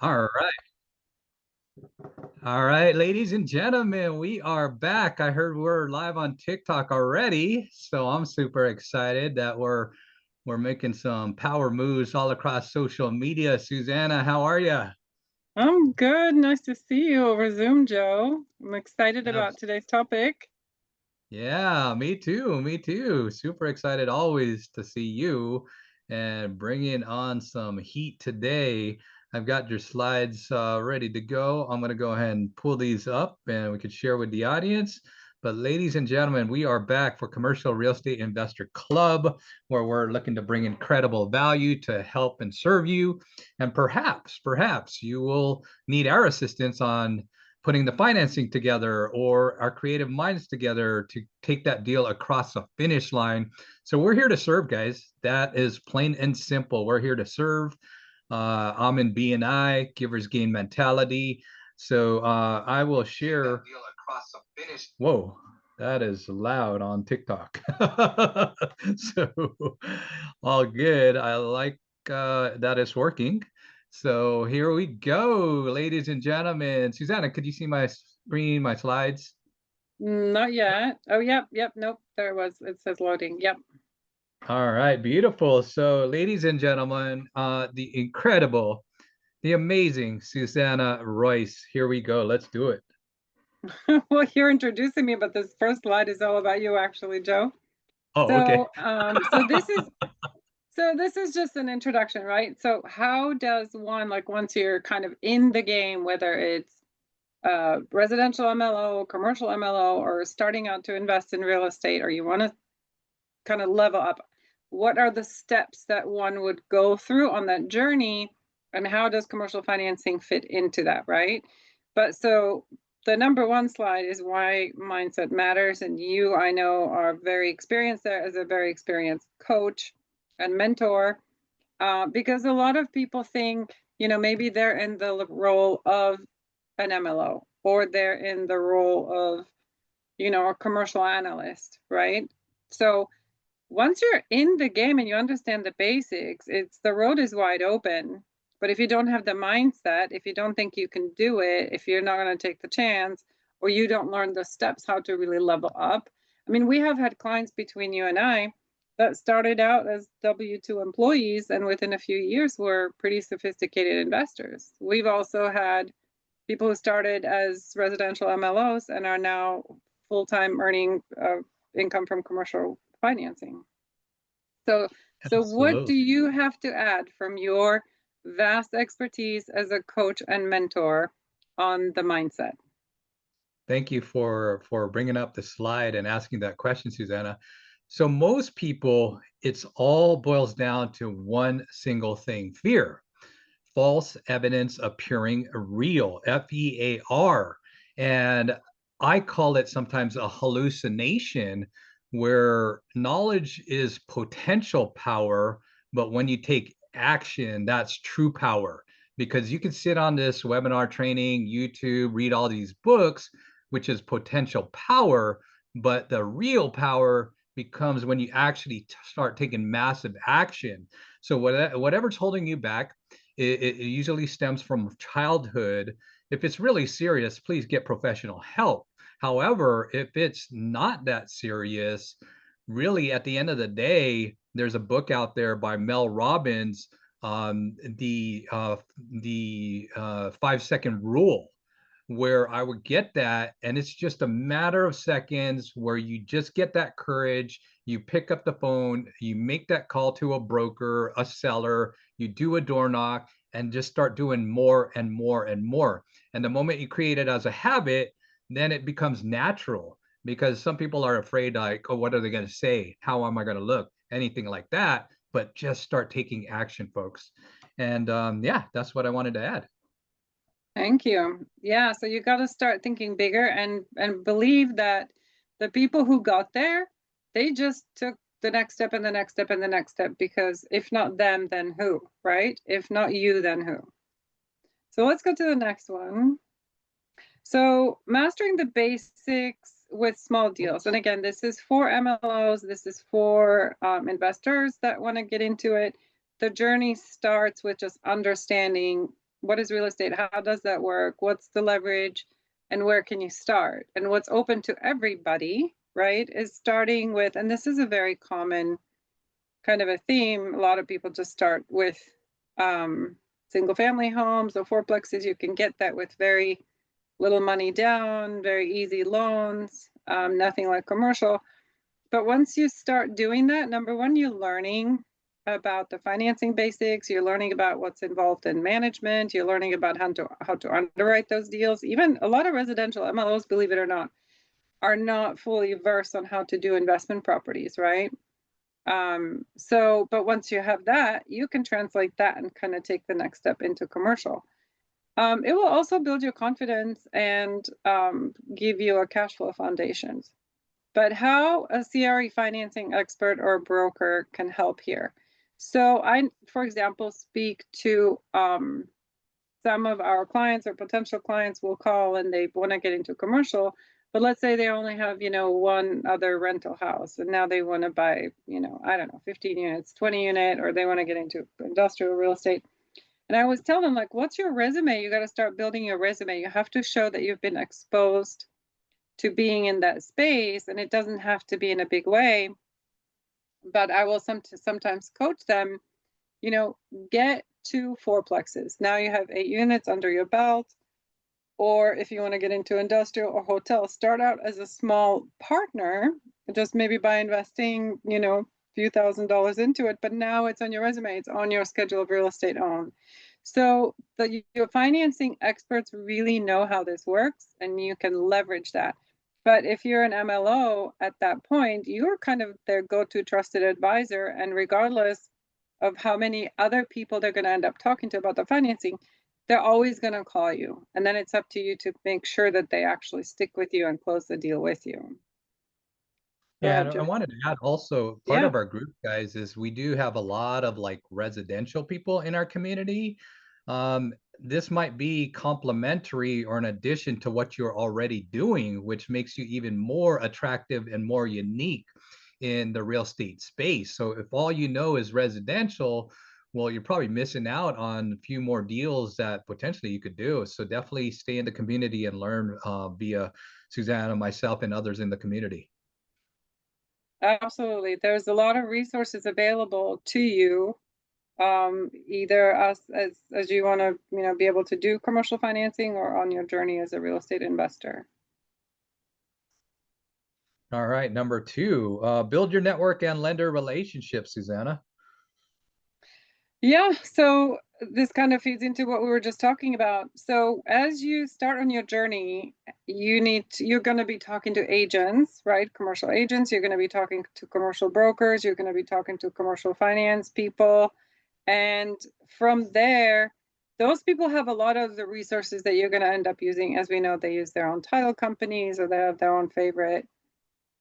All right. All right, ladies and gentlemen, we are back. I heard we're live on TikTok already, so I'm super excited that we're making some power moves all across social media. Susanna, how are you? I'm good. Nice to see you over Zoom, Joe. I'm excited about today's topic. Yeah, me too. Me too. Super excited always to see you and bringing on some heat today. I've got your slides ready to go. I'm going to go ahead and pull these up and we could share with the audience. But ladies and gentlemen, we are back for Commercial Real Estate Investor Club, where we're looking to bring incredible value to help and serve you. And perhaps you will need our assistance on putting the financing together or our creative minds together to take that deal across the finish line. So we're here to serve, guys. That is plain and simple. We're here to serve. I'm in BNI, givers gain mentality. So I will share. Whoa, that is loud on TikTok. So all good. I like that it's working. So here we go, ladies and gentlemen. Susanna, could you see my screen, my slides? Not yet. Oh, yep. Nope. There it was. It says loading. Yep. All right, beautiful. So, ladies and gentlemen, the incredible, the amazing Susanna Royce. Here we go. Let's do it. Well, you're introducing me, but this first slide is all about you, actually, Joe. Oh, okay. So this is just an introduction, right? So how does one, like, once you're kind of in the game, whether it's residential MLO, commercial MLO, or starting out to invest in real estate, or you want to kind of level up, what are the steps that one would go through on that journey, and how does commercial financing fit into that, right? But so the number one slide is why mindset matters, and you, I know, are very experienced there as a very experienced coach and mentor, because a lot of people think, maybe they're in the role of an MLO, or they're in the role of, a commercial analyst, right? So once you're in the game and you understand the basics, the road is wide open. But if you don't have the mindset, if you don't think you can do it, if you're not going to take the chance, or you don't learn the steps how to really level up. I mean, we have had clients between you and I that started out as W-2 employees, and within a few years were pretty sophisticated investors. We've also had people who started as residential MLOs and are now full-time earning income from commercial financing. So what do Absolutely. you have to add from your vast expertise as a coach and mentor on the mindset? Thank you for bringing up the slide and asking that question, Susanna. So most people, it's all boils down to one single thing: fear. False evidence appearing real, FEAR. And I call it sometimes a hallucination where knowledge is potential power, but when you take action, that's true power. Because you can sit on this webinar training, YouTube, read all these books, which is potential power, but the real power becomes when you actually start taking massive action. So whatever's holding you back, it usually stems from childhood. If it's really serious, please get professional help. However, if it's not that serious, really at the end of the day, there's a book out there by Mel Robbins, the 5 second rule, where I would get that. And it's just a matter of seconds where you just get that courage. You pick up the phone, you make that call to a broker, a seller, you do a door knock, and just start doing more and more and more. And the moment you create it as a habit, then it becomes natural, because some people are afraid, like, oh, what are they going to say? How am I going to look? Anything like that. But just start taking action, folks. And yeah, that's what I wanted to add. Thank you. Yeah, so you got to start thinking bigger and believe that the people who got there, they just took the next step and the next step and the next step, because if not them, then who, right? If not you, then who? So let's go to the next one. So mastering the basics with small deals. And again, this is for MLOs. This is for investors that want to get into it. the journey starts with just understanding what is real estate, how does that work, what's the leverage, and where can you start? And what's open to everybody, right, is starting with, and this is a very common kind of a theme. A lot of people just start with single family homes or fourplexes. You can get that with very little money down, very easy loans, nothing like commercial. But once you start doing that, number one, you're learning about the financing basics. You're learning about what's involved in management. You're learning about how to underwrite those deals. Even a lot of residential MLOs, believe it or not, are not fully versed on how to do investment properties, right? But once you have that, you can translate that and kind of take the next step into commercial. It will also build your confidence and give you a cash flow foundations. But how a CRE financing expert or broker can help here. So I, for example, speak to some of our clients or potential clients will call and they want to get into commercial, but let's say they only have, one other rental house and now they want to buy, I don't know, 15 units, 20 unit, or they want to get into industrial real estate. And I always tell them, like, what's your resume? You got to start building your resume. You have to show that you've been exposed to being in that space, and it doesn't have to be in a big way. But I will sometimes coach them, get 2 4plexes. Now you have 8 units under your belt. Or if you want to get into industrial or hotel, start out as a small partner, just maybe by investing, few $1,000s into it. But now it's on your resume, it's on your schedule of real estate owned. So your financing experts really know how this works, and you can leverage that. But if you're an MLO at that point, you're kind of their go-to trusted advisor. And regardless of how many other people they're going to end up talking to about the financing, they're always going to call you. And then it's up to you to make sure that they actually stick with you and close the deal with you. Go Yeah, ahead, and I Joe. wanted to add also part Yeah, of our group, guys, is we do have a lot of like residential people in our community. This might be complementary or an addition to what you're already doing, which makes you even more attractive and more unique in the real estate space. So if all you know is residential, well, you're probably missing out on a few more deals that potentially you could do. So definitely stay in the community and learn via Susanna, myself, and others in the community. absolutely. There's a lot of resources available to you. Either as you want to, be able to do commercial financing or on your journey as a real estate investor. All right, number two, build your network and lender relationships, Susanna. Yeah, so this kind of feeds into what we were just talking about. So as you start on your journey, you're going to be talking to agents, right? Commercial agents, you're going to be talking to commercial brokers, you're going to be talking to commercial finance people. And from there, those people have a lot of the resources that you're going to end up using. As we know, they use their own title companies or they have their own favorite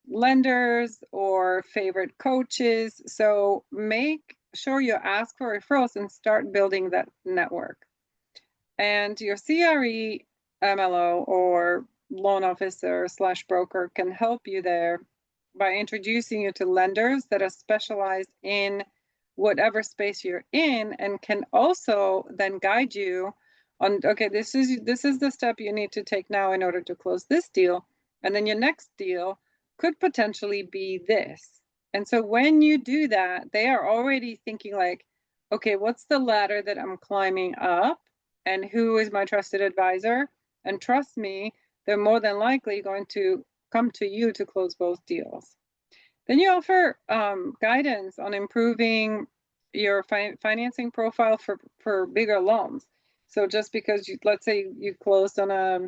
lenders or favorite coaches. So make sure you ask for referrals and start building that network. And your CRE MLO or loan officer slash broker can help you there by introducing you to lenders that are specialized in whatever space you're in, and can also then guide you on, okay, this is the step you need to take now in order to close this deal, and then your next deal could potentially be this. And so when you do that, they are already thinking like, okay, what's the ladder that I'm climbing up, and who is my trusted advisor? And trust me, they're more than likely going to come to you to close both deals. Then you offer guidance on improving your financing profile for bigger loans. So just because let's say you closed on a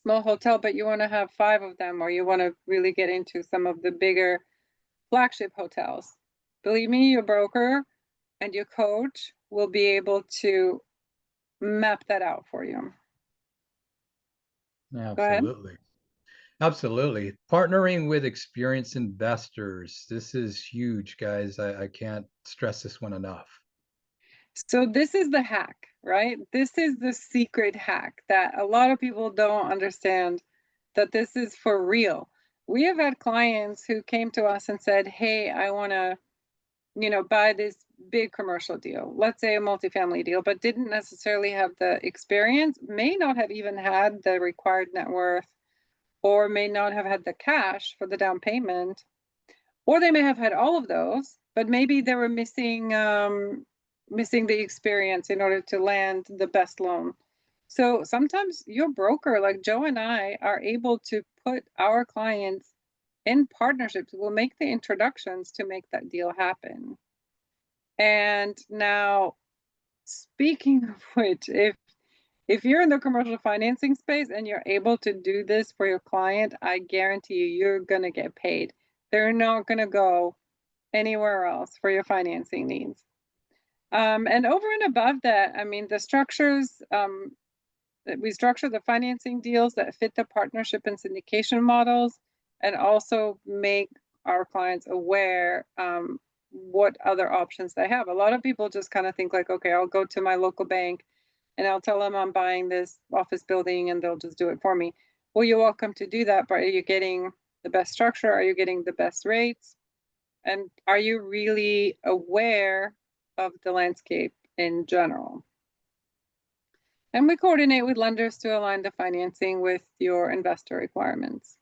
small hotel, but you want to have 5 of them, or you want to really get into some of the bigger flagship hotels, believe me, your broker and your coach will be able to map that out for you. Go ahead. Absolutely. Absolutely. Partnering with experienced investors. This is huge, guys. I can't stress this one enough. So this is the hack, right? This is the secret hack that a lot of people don't understand, that this is for real. We have had clients who came to us and said, "Hey, I want to, buy this big commercial deal, let's say a multifamily deal, but didn't necessarily have the experience, may not have even had the required net worth, or may not have had the cash for the down payment, or they may have had all of those, but maybe they were missing the experience in order to land the best loan. So sometimes your broker, like Joe and I, are able to put our clients in partnerships. We'll make the introductions to make that deal happen. And now, speaking of which, if you're in the commercial financing space and you're able to do this for your client, I guarantee you, you're gonna get paid. They're not gonna go anywhere else for your financing needs. And over and above that, I mean, the structures, that we structure the financing deals that fit the partnership and syndication models, and also make our clients aware what other options they have. A lot of people just kind of think like, okay, I'll go to my local bank and I'll tell them I'm buying this office building and they'll just do it for me. Well, you're welcome to do that, but are you getting the best structure? Are you getting the best rates? And are you really aware of the landscape in general? And we coordinate with lenders to align the financing with your investor requirements.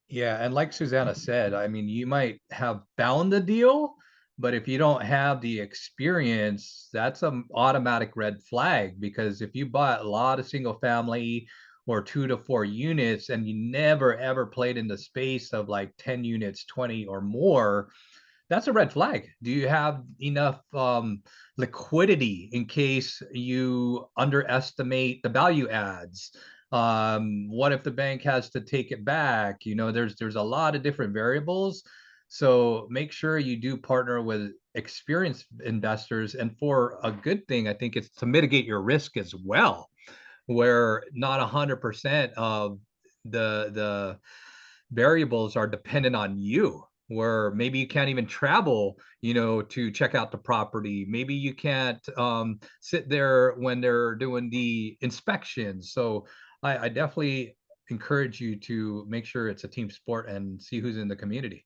Yeah, and like Susanna said, I mean, you might have found the deal, but if you don't have the experience, that's an automatic red flag because if you bought a lot of single family or 2 to 4 units and you never ever played in the space of like 10 units, 20 or more, that's a red flag. Do you have enough liquidity in case you underestimate the value adds? What if the bank has to take it back? You know, there's a lot of different variables. So make sure you do partner with experienced investors. And for a good thing, I think it's to mitigate your risk as well, where not 100% of the variables are dependent on you, where maybe you can't even travel, you know, to check out the property. Maybe you can't sit there when they're doing the inspections. So I definitely encourage you to make sure it's a team sport and see who's in the community.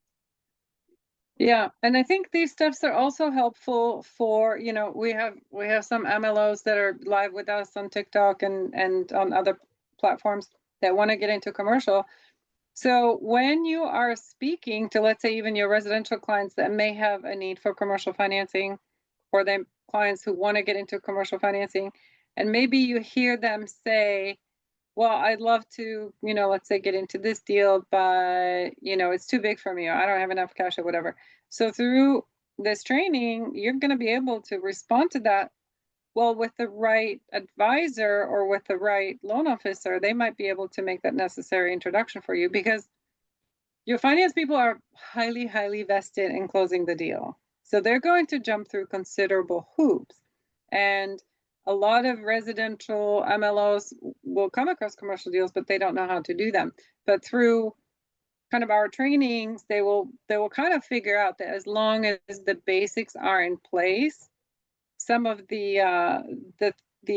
Yeah, and I think these steps are also helpful for, we have some MLOs that are live with us on TikTok and on other platforms that want to get into commercial. So when you are speaking to, let's say, even your residential clients that may have a need for commercial financing, or them clients who want to get into commercial financing, and maybe you hear them say, well, I'd love to, let's say get into this deal, but it's too big for me, or I don't have enough cash or whatever. So through this training, you're going to be able to respond to that. Well, with the right advisor or with the right loan officer, they might be able to make that necessary introduction for you, because your finance people are highly, highly vested in closing the deal. So they're going to jump through considerable hoops. And a lot of residential MLOs will come across commercial deals, but they don't know how to do them. But through kind of our trainings, they will kind of figure out that as long as the basics are in place, some of the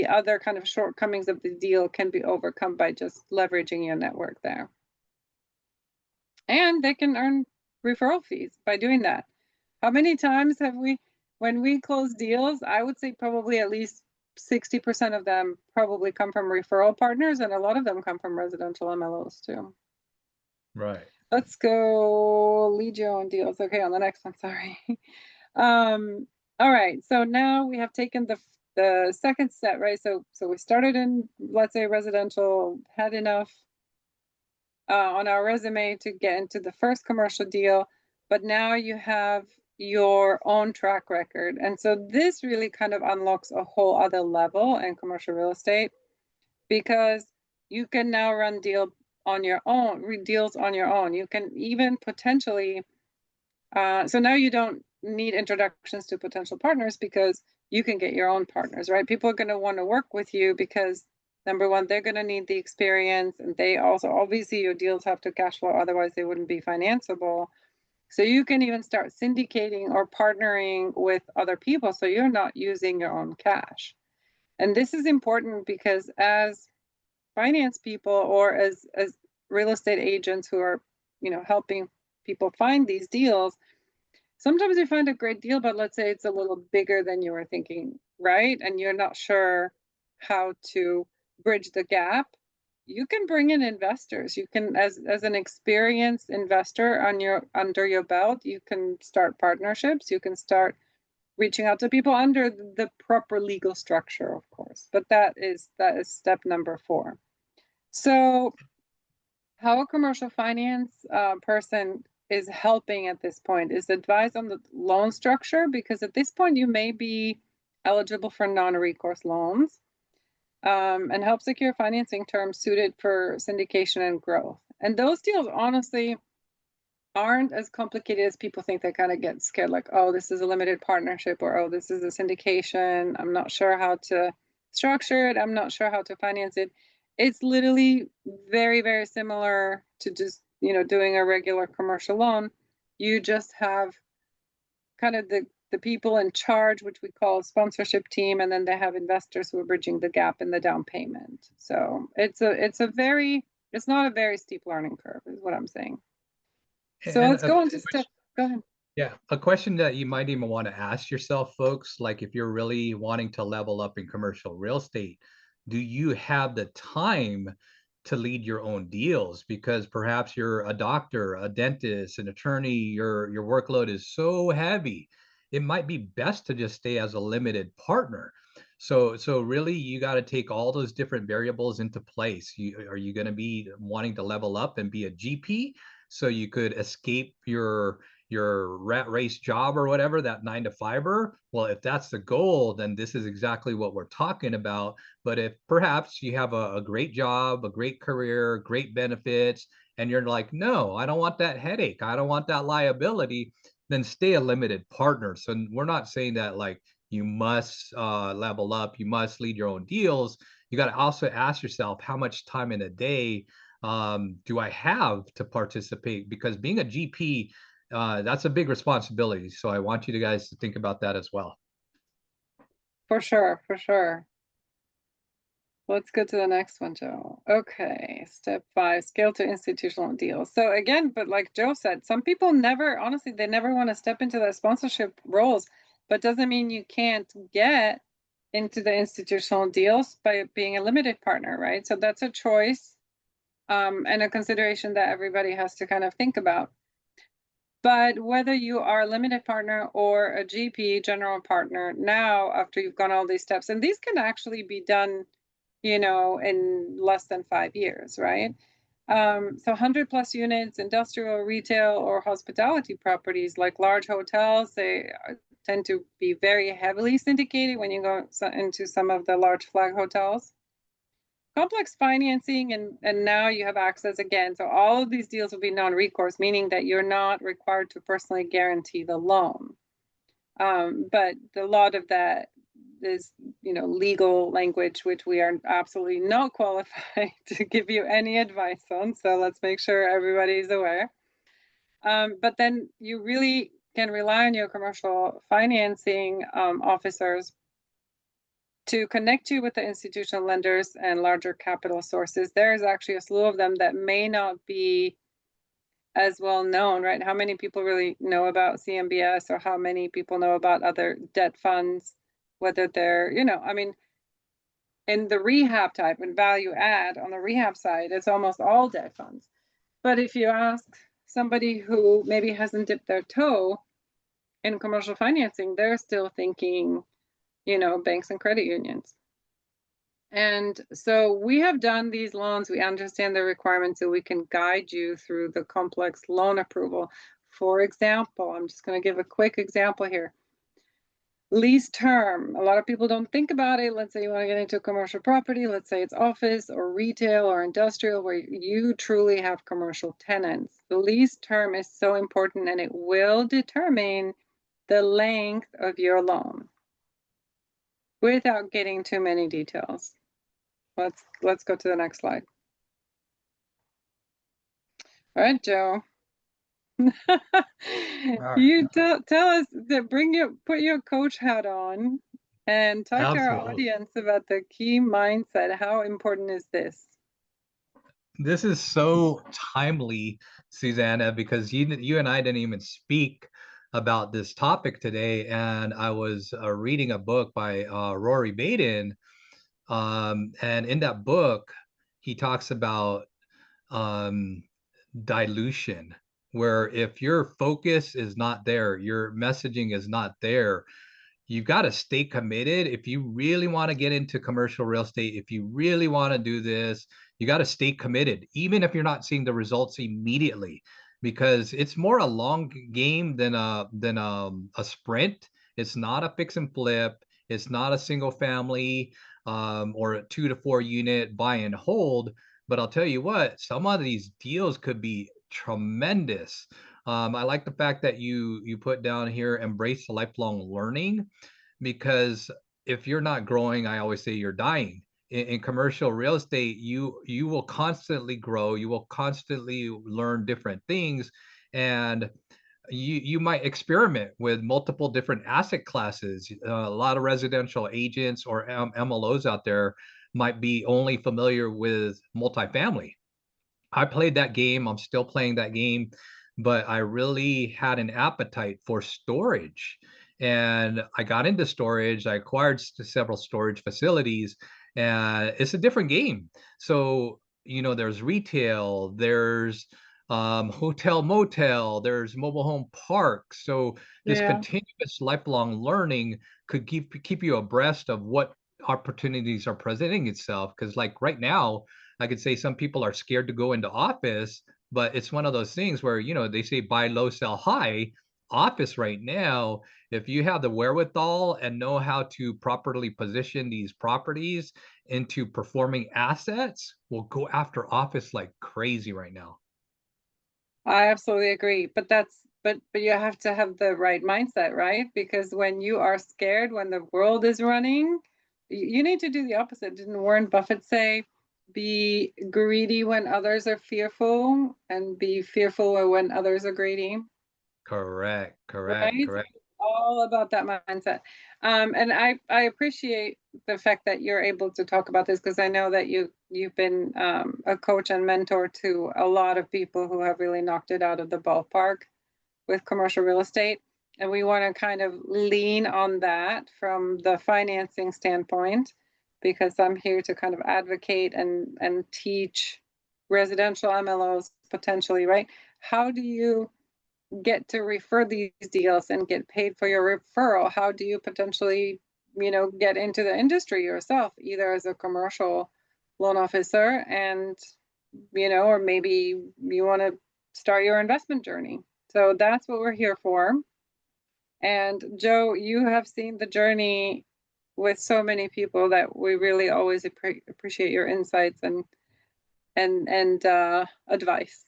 other kind of shortcomings of the deal can be overcome by just leveraging your network there. And they can earn referral fees by doing that. How many times have we, when we close deals, I would say probably at least 60% of them probably come from referral partners, and a lot of them come from residential MLOs too. Right. Let's go lead your own deals. Okay, on the next one, sorry. All right, so now we have taken the second step, right? So we started in, let's say, residential, had enough on our resume to get into the first commercial deal, but now you have your own track record. And so this really kind of unlocks a whole other level in commercial real estate, because you can now run deals on your own. You can even potentially, so now you don't need introductions to potential partners, because you can get your own partners, right? People are going to want to work with you because, number one, they're going to need the experience, and they also, obviously, your deals have to cash flow, otherwise they wouldn't be financeable. So you can even start syndicating or partnering with other people, so you're not using your own cash. And this is important because as finance people, or as real estate agents who are, helping people find these deals, sometimes you find a great deal, but let's say it's a little bigger than you were thinking, right? And you're not sure how to bridge the gap. You can bring in investors. You can, as an experienced investor on your under your belt, you can start partnerships. You can start reaching out to people under the proper legal structure, of course. But that is step number 4. So how a commercial finance person is helping at this point is advise on the loan structure, because at this point you may be eligible for non-recourse loans, and help secure financing terms suited for syndication and growth. And those deals honestly aren't as complicated as people think. They kind of get scared, like, oh, this is a limited partnership, or oh, this is a syndication. I'm not sure how to structure it. I'm not sure how to finance it. It's literally very, very similar to just, doing a regular commercial loan. You just have kind of the people in charge, which we call a sponsorship team, and then they have investors who are bridging the gap in the down payment. So it's not a very steep learning curve, is what I'm saying. So And let's go on to step. Go ahead. yeah, a question that you might even want to ask yourself, folks, like if you're really wanting to level up in commercial real estate, do you have the time to lead your own deals? Because perhaps you're a doctor, a dentist, an attorney, your workload is so heavy. It might be best to just stay as a limited partner. So really you got to take all those different variables into place. Are you going to be wanting to level up and be a GP so you could escape your rat race job or whatever, that 9 to 5er? Well, if that's the goal, then this is exactly what we're talking about. But if perhaps you have a great job, a great career, great benefits, and you're like, no, I don't want that headache, I don't want that liability, then stay a limited partner. So we're not saying that like you must level up, you must lead your own deals. You got to also ask yourself, how much time in a day do I have to participate? Because being a GP, that's a big responsibility. So I want you guys to think about that as well. For sure, for sure. Let's go to the next one, Joe. Okay, step 5, scale to institutional deals. So again, but like Joe said, some people never, honestly, they never want to step into the sponsorship roles, but doesn't mean you can't get into the institutional deals by being a limited partner, right? So that's a choice, and a consideration that everybody has to kind of think about. But whether you are a limited partner or a GP, general partner, now after you've gone all these steps, and these can actually be done, in less than 5 years, right? So 100 plus units, industrial, retail, or hospitality properties like large hotels, they tend to be very heavily syndicated when you go into some of the large flag hotels. Complex financing, and now you have access again. So all of these deals will be non-recourse, meaning that you're not required to personally guarantee the loan. But a lot of that is, legal language, which we are absolutely not qualified to give you any advice on. So let's make sure everybody's aware. But then you really can rely on your commercial financing officers to connect you with the institutional lenders and larger capital sources. There is actually a slew of them that may not be as well known, right? How many people really know about CMBS, or how many people know about other debt funds, whether they're, I mean, in the rehab type and value add on the rehab side, it's almost all debt funds. But if you ask somebody who maybe hasn't dipped their toe in commercial financing, they're still thinking, banks and credit unions. And so we have done these loans, we understand the requirements, so we can guide you through the complex loan approval. For example, I'm just going to give a quick example here. Lease term. A lot of people don't think about it. Let's say you want to get into a commercial property. Let's say it's office or retail or industrial, where you truly have commercial tenants. The lease term is so important, and it will determine the length of your loan without getting too many details. Let's go to the next slide. All right, Joe. All right. You tell us that put your coach hat on and talk to our Absolutely. audience about the key mindset. How important is this? This is so timely, Susanna, because you and I didn't even speak about this topic today, and I was reading a book by Rory Baden, and in that book, he talks about um, dilution, where if your focus is not there, your messaging is not there, you've got to stay committed. If you really want to get into commercial real estate, if you really want to do this, you got to stay committed, even if you're not seeing the results immediately, because it's more a long game than a sprint. It's not a fix and flip. It's not a single family or a 2 to 4 unit buy and hold. But I'll tell you what, some of these deals could be tremendous. I like the fact that you put down here, embrace the lifelong learning, because if you're not growing, I always say you're dying. In commercial real estate, you will constantly grow, you will constantly learn different things, and you might experiment with multiple different asset classes. A lot of residential agents or MLOs out there might be only familiar with multifamily. I played that game, I'm still playing that game, but I really had an appetite for storage. And I got into storage, I acquired several storage facilities, and it's a different game. So, there's retail, there's hotel motel, there's mobile home parks. So this Yeah. continuous lifelong learning could keep you abreast of what opportunities are presenting itself. Because like right now, I could say some people are scared to go into office, but it's one of those things where, they say buy low, sell high. Office right now, if you have the wherewithal and know how to properly position these properties into performing assets, will go after office like crazy right now. I absolutely agree, but but you have to have the right mindset, right? Because when you are scared when the world is running, you need to do the opposite. Didn't Warren Buffett say, "Be greedy when others are fearful, and be fearful when others are greedy"? Correct, correct, Right? correct. All about that mindset. And I appreciate the fact that you're able to talk about this because I know that you've been a coach and mentor to a lot of people who have really knocked it out of the ballpark with commercial real estate. And we want to kind of lean on that from the financing standpoint because I'm here to kind of advocate and teach residential MLOs potentially, right? How do you get to refer these deals and get paid for your referral? How do you potentially, get into the industry yourself, either as a commercial loan officer and, or maybe you want to start your investment journey. So that's what we're here for. And Joe, you have seen the journey with so many people that we really always appreciate your insights and advice.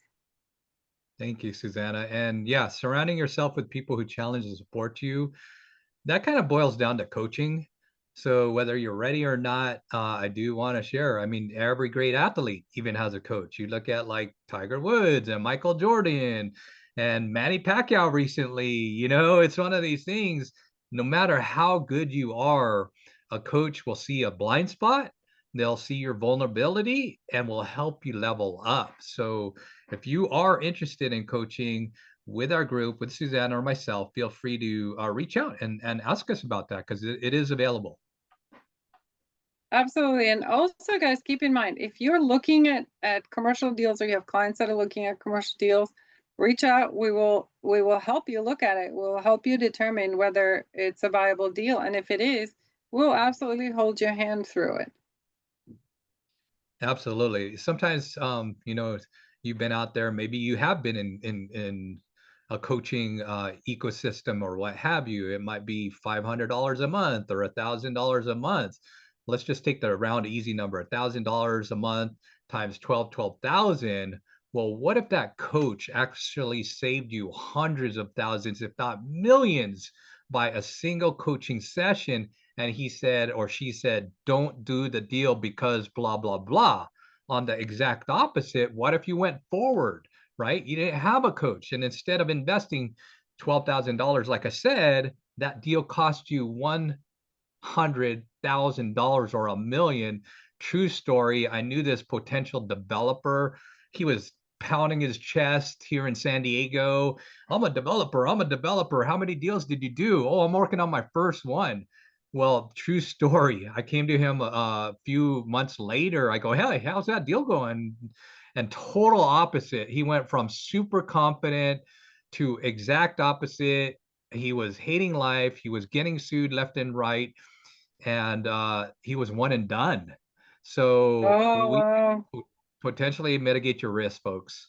Thank you, Susanna. And yeah, surrounding yourself with people who challenge and support you, that kind of boils down to coaching. So whether you're ready or not, I do want to share. I mean, every great athlete even has a coach. You look at like Tiger Woods and Michael Jordan and Manny Pacquiao recently. It's one of these things. No matter how good you are, a coach will see a blind spot. They'll see your vulnerability and will help you level up. So if you are interested in coaching, with our group, with Susanna or myself, feel free to reach out and ask us about that because it is available. Absolutely. And also, guys, keep in mind if you're looking at commercial deals or you have clients that are looking at commercial deals, reach out. We will help you look at it. We'll help you determine whether it's a viable deal. And if it is, we'll absolutely hold your hand through it. Absolutely. Sometimes, you've been out there, maybe you have been in a coaching ecosystem or what have you. It might be $500 a month or $1,000 a month. Let's just take the round easy number, $1,000 a month times 12,000. Well, what if that coach actually saved you hundreds of thousands, if not millions, by a single coaching session? And he said or she said, don't do the deal because blah, blah, blah. On the exact opposite, what if you went forward, right? You didn't have a coach. And instead of investing $12,000, like I said, that deal cost you $100,000 or $1 million. True story. I knew this potential developer. He was pounding his chest here in San Diego. I'm a developer. I'm a developer. How many deals did you do? Oh, I'm working on my first one. Well, true story. I came to him a few months later. I go, hey, how's that deal going? And total opposite. He went from super confident to exact opposite. He was hating life. He was getting sued left and right, and he was one and done. So Oh, we wow. potentially mitigate your risk, folks.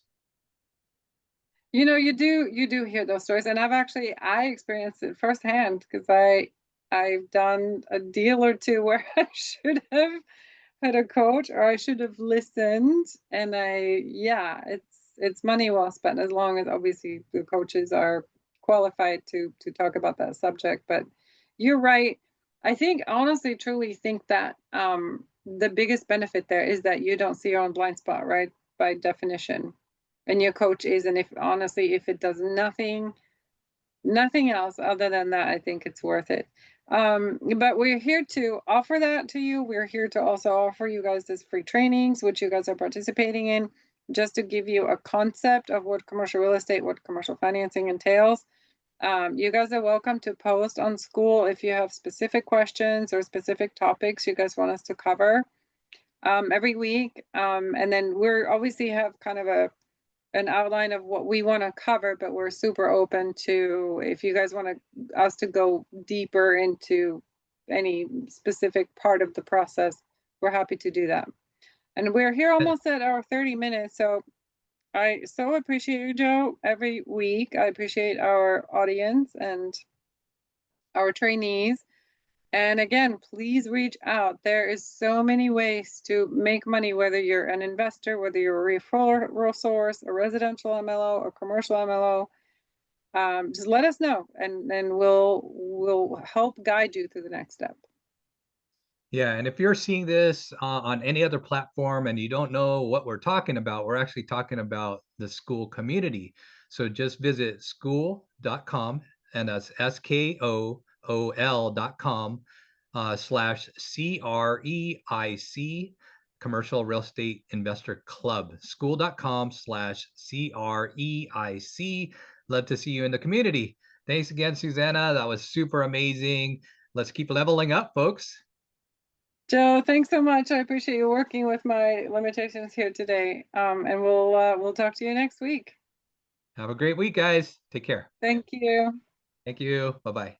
You do hear those stories, and I experienced it firsthand because I've done a deal or two where I should have had a coach or I should have listened, and yeah, it's money well spent as long as obviously the coaches are qualified to talk about that subject. But you're right. I think honestly, truly think that the biggest benefit there is that you don't see your own blind spot, right? By definition, and your coach is, and if honestly, if it does nothing else other than that, I think it's worth it. But we're here to offer that to you. We're here to also offer you guys this free trainings, which you guys are participating in, just to give you a concept of what commercial real estate, what commercial financing entails. You guys are welcome to post on school if you have specific questions or specific topics you guys want us to cover every week. And then we're obviously have kind of an outline of what we want to cover, but we're super open to if you guys want us to go deeper into any specific part of the process, we're happy to do that. And we're here almost at our 30 minutes, so I so appreciate you, Joe, every week. I appreciate our audience and our trainees. And again, please reach out. There is so many ways to make money, whether you're an investor, whether you're a referral source, a residential MLO, or commercial MLO. Just let us know, and we'll help guide you through the next step. Yeah, and if you're seeing this on any other platform and you don't know what we're talking about, we're actually talking about the school community. So just visit school.com, and that's SKOOL.com slash CREIC, Commercial Real Estate Investor Club. School.com slash CREIC. Love to see you in the community. Thanks again, Susanna. That was super amazing. Let's keep leveling up, folks. Joe, thanks so much. I appreciate you working with my limitations here today. And we'll talk to you next week. Have a great week, guys. Take care. Thank you. Thank you. Bye bye.